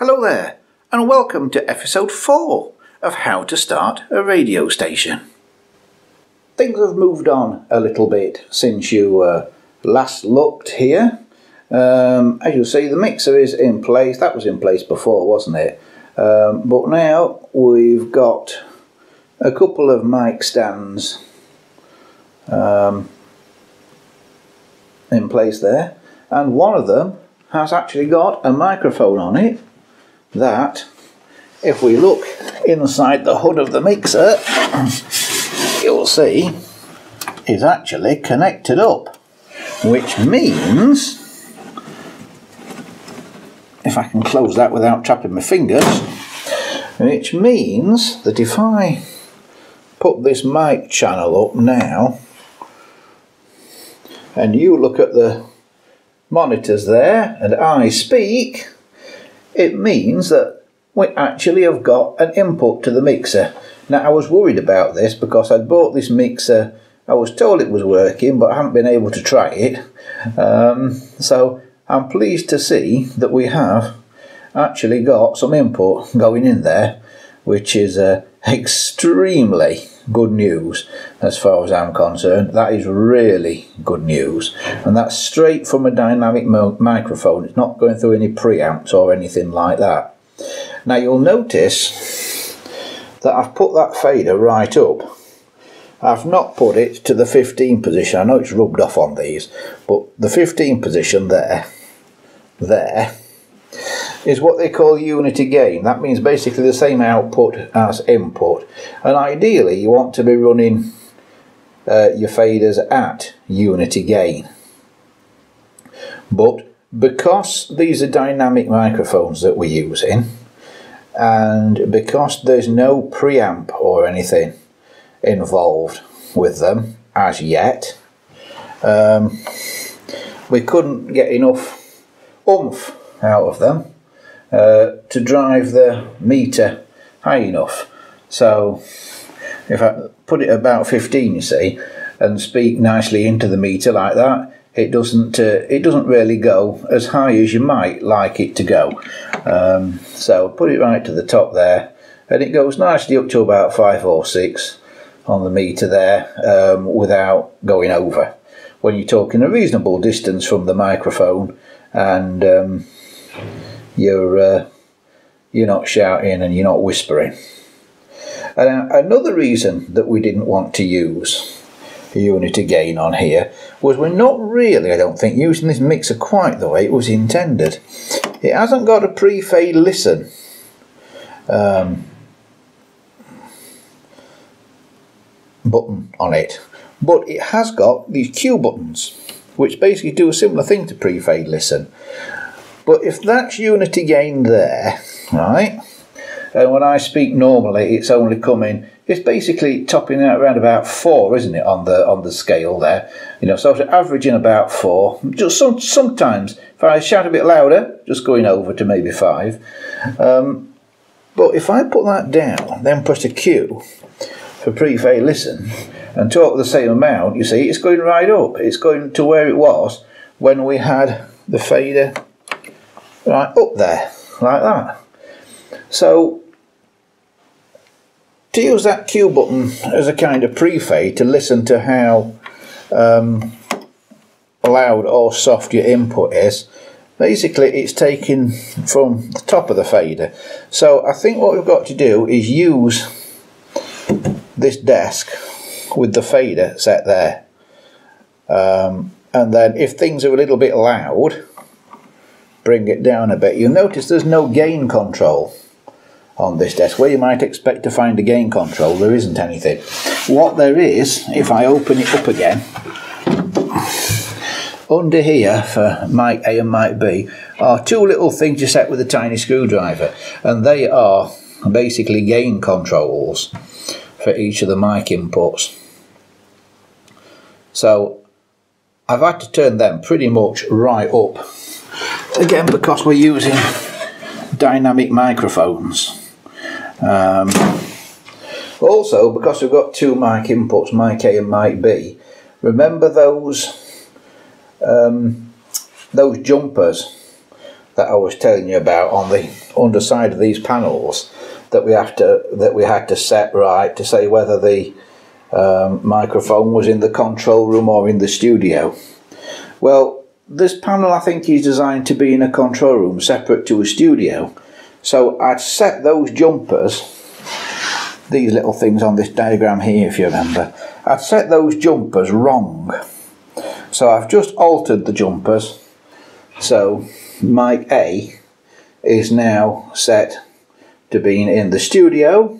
Hello there, and welcome to episode 4 of How to Start a Radio Station. Things have moved on a little bit since you last looked here. As you'll see, the mixer is in place. That was in place before, wasn't it? But now we've got a couple of mic stands in place there, and one of them has actually got a microphone on it that, if we look inside the hood of the mixer, you'll see is actually connected up, which means, if I can close that without trapping my fingers, which means that if I put this mic channel up now and you look at the monitors there and I speak, it means that we actually have got an input to the mixer. Now, I was worried about this because I'd bought this mixer, I was told it was working, but I haven't been able to try it. So I'm pleased to see that we have actually got some input going in there, which is extremely good news as far as I'm concerned. That is really good news, and that's straight from a dynamic microphone. It's not going through any preamps or anything like that. Now you'll notice that I've put that fader right up. I've not put it to the 15 position. I know it's rubbed off on these, but the 15 position there is what they call unity gain. That means basically the same output as input, and ideally you want to be running your faders at unity gain. But because these are dynamic microphones that we're using, and because there's no preamp or anything involved with them as yet, we couldn't get enough oomph out of them to drive the meter high enough. So if I put it about 15, you see, and speak nicely into the meter like that, it doesn't really go as high as you might like it to go. So put it right to the top there, and it goes nicely up to about 5 or 6 on the meter there, without going over, when you're talking a reasonable distance from the microphone, and you're not shouting and you're not whispering. And another reason that we didn't want to use unity gain on here was we're not really, I don't think, using this mixer quite the way it was intended. It hasn't got a pre-fade listen button on it, but it has got these Q buttons which basically do a similar thing to pre-fade listen. But if that's unity gain there, right, and when I speak normally it's only coming, it's basically topping out around about 4, isn't it, on the scale there, so it's averaging about 4. Just sometimes if I shout a bit louder, just going over to maybe 5. But if I put that down, then press a Q for pre-fade listen and talk the same amount, you see, it's going right up. It's going to where it was when we had the fader right up there, like that. So to use that Q button as a kind of pre-fade to listen to how loud or soft your input is, basically it's taken from the top of the fader. So I think what we've got to do is use this desk with the fader set there, and then if things are a little bit loud, bring it down a bit. You'll notice there's no gain control on this desk. Where you might expect to find a gain control, there isn't anything. What there is, if I open it up again, under here for mic A and mic B are 2 little things you set with a tiny screwdriver, and they are basically gain controls for each of the mic inputs. So I've had to turn them pretty much right up, again because we're using dynamic microphones. Also, because we've got 2 mic inputs, mic A and mic B, remember those jumpers that I was telling you about on the underside of these panels that we had to set right to say whether the microphone was in the control room or in the studio. Well, this panel I think is designed to be in a control room separate to a studio, so I'd set those jumpers, these little things on this diagram here if you remember, I'd set those jumpers wrong. So I've just altered the jumpers, so mic A is now set to being in the studio,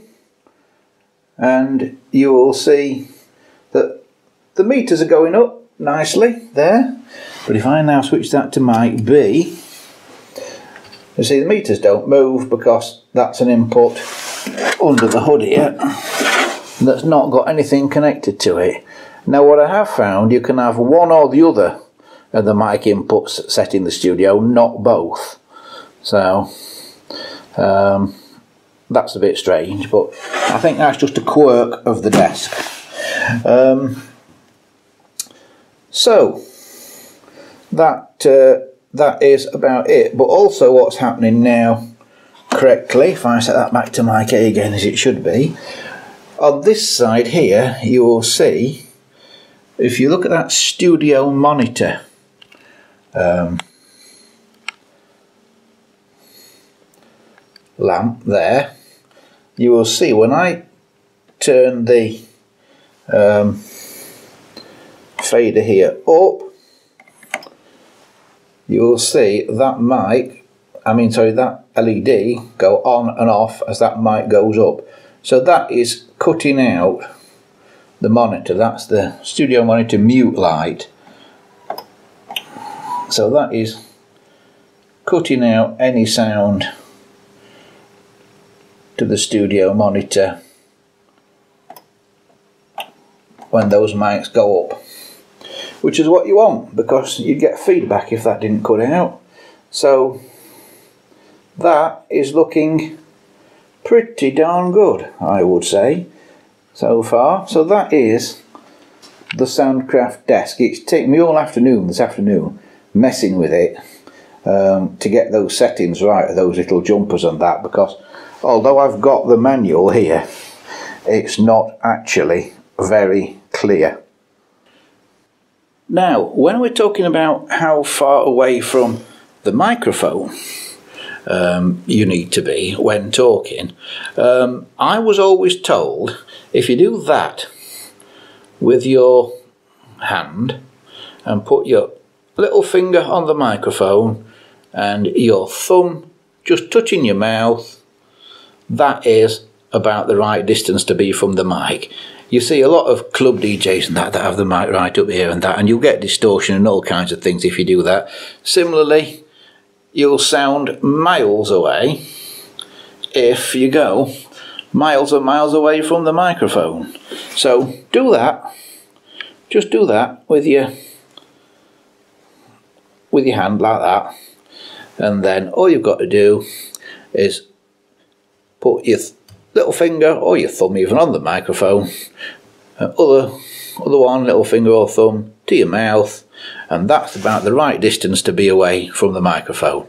and you will see that the meters are going up nicely there. But if I now switch that to mic B, you see the meters don't move because that's an input under the hood here that's not got anything connected to it. Now what I have found, you can have one or the other of the mic inputs set in the studio, not both. So that's a bit strange, but I think that's just a quirk of the desk. So that is about it. But also what's happening now correctly, if I set that back to mic A again as it should be, on this side here you will see, if you look at that studio monitor, lamp there, you will see when I turn the fader here up, you will see that that LED go on and off as that mic goes up. So that is cutting out the monitor. That's the studio monitor mute light. So that is cutting out any sound to the studio monitor when those mics go up, which is what you want, because you'd get feedback if that didn't cut out. So that is looking pretty darn good, I would say, so far. So that is the Soundcraft desk. It's taken me all afternoon this afternoon messing with it to get those settings right of those little jumpers and that, because although I've got the manual here, it's not actually very clear. Now, when we're talking about how far away from the microphone you need to be when talking, I was always told if you do that with your hand and put your little finger on the microphone and your thumb just touching your mouth, that is about the right distance to be from the mic. You see a lot of club DJs and that have the mic right up here and that, and you'll get distortion and all kinds of things if you do that. Similarly, you'll sound miles away if you go miles and miles away from the microphone. So do that, just do that with your hand like that, and then all you've got to do is put your little finger or your thumb even on the microphone, other one little finger or thumb to your mouth, and that's about the right distance to be away from the microphone.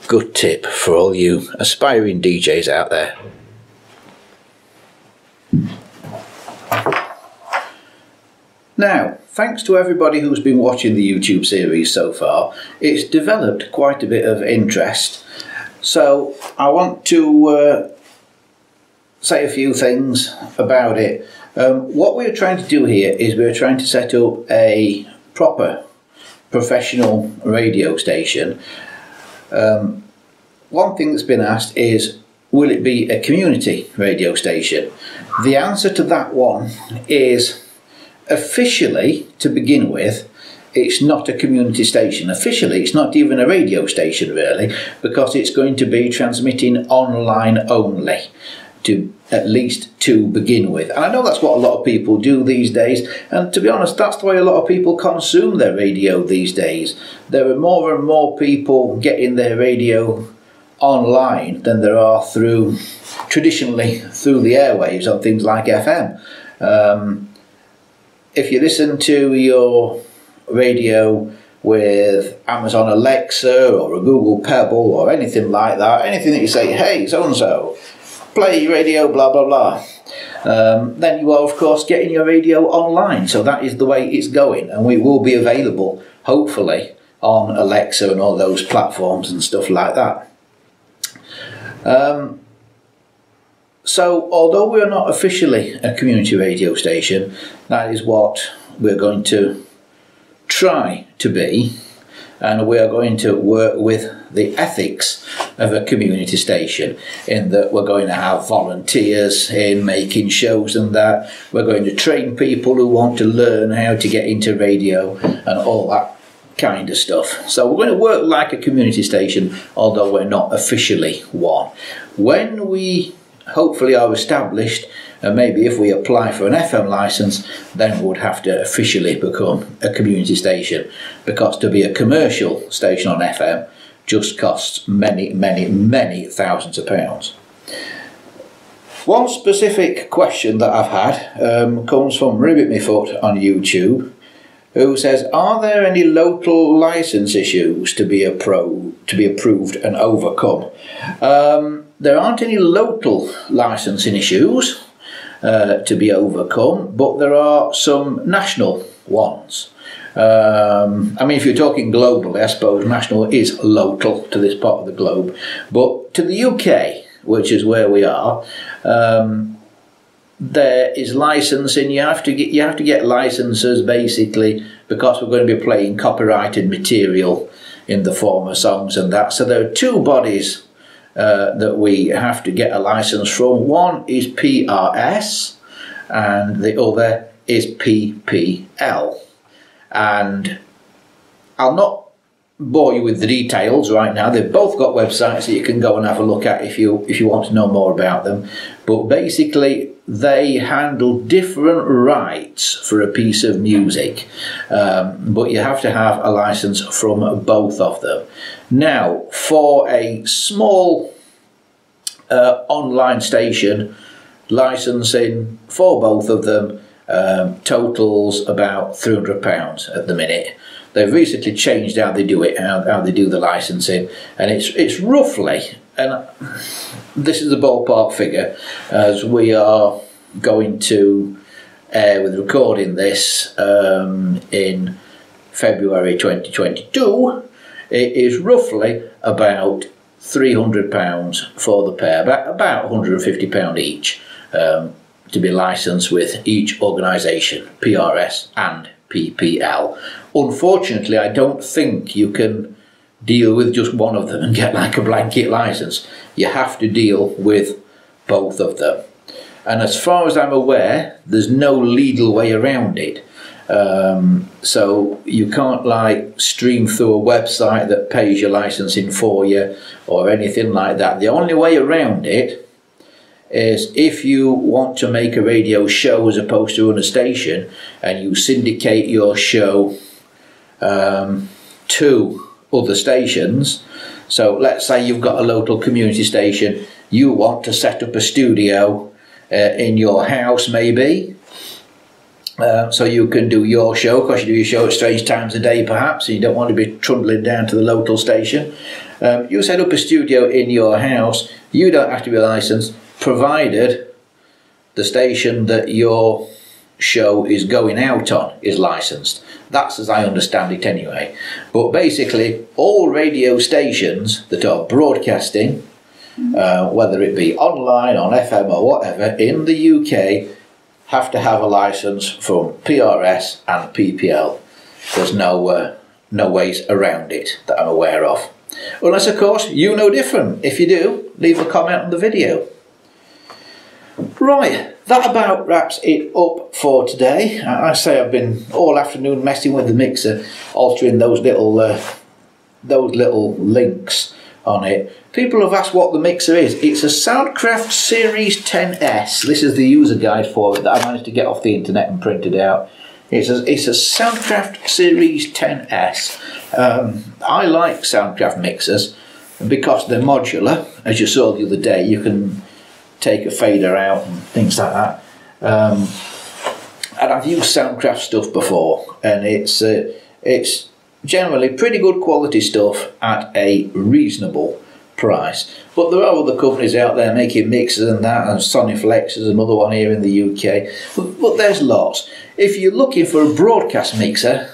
Good tip for all you aspiring DJs out there. Now, thanks to everybody who's been watching the YouTube series so far. It's developed quite a bit of interest, so I want to say a few things about it. What we're trying to do here is we're trying to set up a proper professional radio station. One thing that's been asked is, will it be a community radio station? The answer to that one is, officially, to begin with, it's not a community station. Officially, it's not even a radio station really, because it's going to be transmitting online only, at least to begin with. And I know that's what a lot of people do these days, and to be honest, that's the way a lot of people consume their radio these days. There are more and more people getting their radio online than there are traditionally through the airwaves on things like FM. If you listen to your radio with Amazon Alexa or a Google Pebble or anything like that, anything that you say, hey, so-and-so, play radio, blah, blah, blah, then you are, of course, getting your radio online. So that is the way it's going, and we will be available, hopefully, on Alexa and all those platforms and stuff like that. So, although we are not officially a community radio station, that is what we're going to try to be, and we are going to work with the ethics of a community station, in that we're going to have volunteers in making shows, and that we're going to train people who want to learn how to get into radio and all that kind of stuff. So we're going to work like a community station, although we're not officially one. When we hopefully are established, and maybe if we apply for an FM license, then we would have to officially become a community station, because to be a commercial station on FM just costs many, many, many thousands of pounds. One specific question that I've had comes from Ribbit Me Foot on YouTube, who says, are there any local licence issues to be approved and overcome? There aren't any local licensing issues to be overcome, but there are some national ones. I mean, if you're talking globally, I suppose national is local to this part of the globe, but to the UK, which is where we are, there is licensing. You have to get licenses, basically, because we're going to be playing copyrighted material in the form of songs and that. So there are two bodies that we have to get a license from. One is PRS and the other is PPL. And I'll not bore you with the details right now. They've both got websites that you can go and have a look at if you want to know more about them. But basically, they handle different rights for a piece of music, but you have to have a license from both of them. Now, for a small online station, licensing for both of them totals about £300 at the minute. They've recently changed how they do it, how they do the licensing, and it's roughly, and this is a ballpark figure, as we are going to air with recording this in February 2022, it is roughly about £300 for the pair, about £150 each, to be licensed with each organisation, PRS and PPL. Unfortunately, I don't think you can deal with just one of them and get like a blanket licence. You have to deal with both of them. And as far as I'm aware, there's no legal way around it. So you can't like stream through a website that pays your licensing for you or anything like that. The only way around it is if you want to make a radio show as opposed to run a station, and you syndicate your show to other stations. So let's say you've got a local community station, you want to set up a studio in your house maybe, so you can do your show, because you do your show at strange times of day perhaps, and you don't want to be trundling down to the local station. You set up a studio in your house, you don't have to be licensed, provided the station that your show is going out on is licensed. That's as I understand it anyway. But basically, all radio stations that are broadcasting, whether it be online, on FM or whatever, in the UK, have to have a license from PRS and PPL. There's no ways around it that I'm aware of. Unless, of course, you know different. If you do, leave a comment on the video. Right, that about wraps it up for today. I say I've been all afternoon messing with the mixer, altering those little links on it. People have asked what the mixer is. It's a Soundcraft Series 10S. This is the user guide for it that I managed to get off the internet and printed out. It's a Soundcraft Series 10S. I like Soundcraft mixers because they're modular. As you saw the other day, you can take a fader out and things like that. And I've used Soundcraft stuff before, and it's generally pretty good quality stuff at a reasonable price. But there are other companies out there making mixers and that, and Soniflex is another one here in the UK. But there's lots. If you're looking for a broadcast mixer,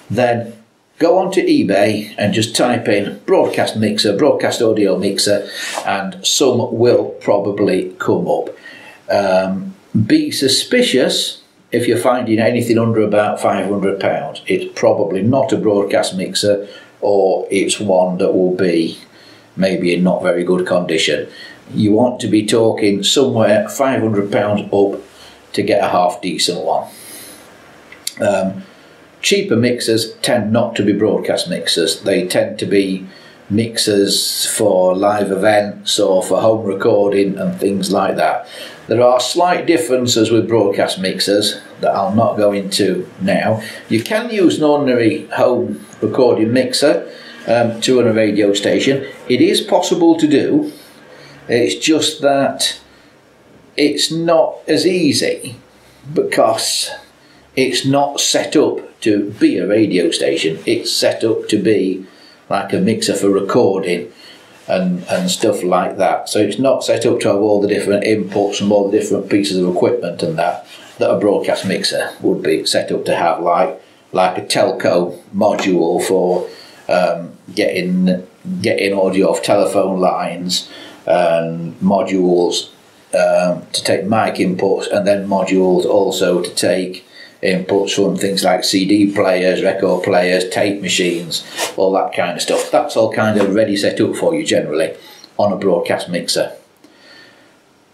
then go onto eBay and just type in broadcast mixer, broadcast audio mixer, and some will probably come up. Be suspicious if you're finding anything under about £500. It's probably not a broadcast mixer, or it's one that will be maybe in not very good condition. You want to be talking somewhere £500 up to get a half decent one. Cheaper mixers tend not to be broadcast mixers. They tend to be mixers for live events or for home recording and things like that. There are slight differences with broadcast mixers that I'll not go into now. You can use an ordinary home recording mixer to run a radio station. It is possible to do. It's just that it's not as easy because it's not set up to be a radio station. It's set up to be like a mixer for recording and stuff like that. So it's not set up to have all the different inputs and all the different pieces of equipment and that a broadcast mixer would be set up to have, like a telco module for getting audio off telephone lines, and modules to take mic inputs, and then modules also to take inputs from things like CD players, record players, tape machines, all that kind of stuff. That's all kind of ready set up for you generally on a broadcast mixer.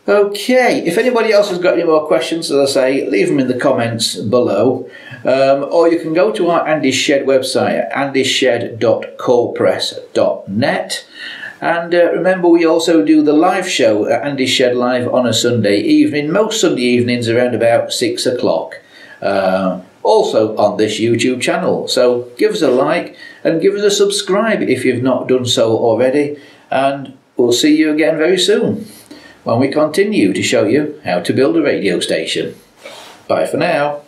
Okay, if anybody else has got any more questions, as I say, leave them in the comments below, or you can go to our Andy's Shed website at andyshed.coldpress.net. And remember, we also do the live show at Andy's Shed Live on a Sunday evening, most Sunday evenings around about 6 o'clock. Also on this YouTube channel. So give us a like and give us a subscribe if you've not done so already. And we'll see you again very soon when we continue to show you how to build a radio station. Bye for now.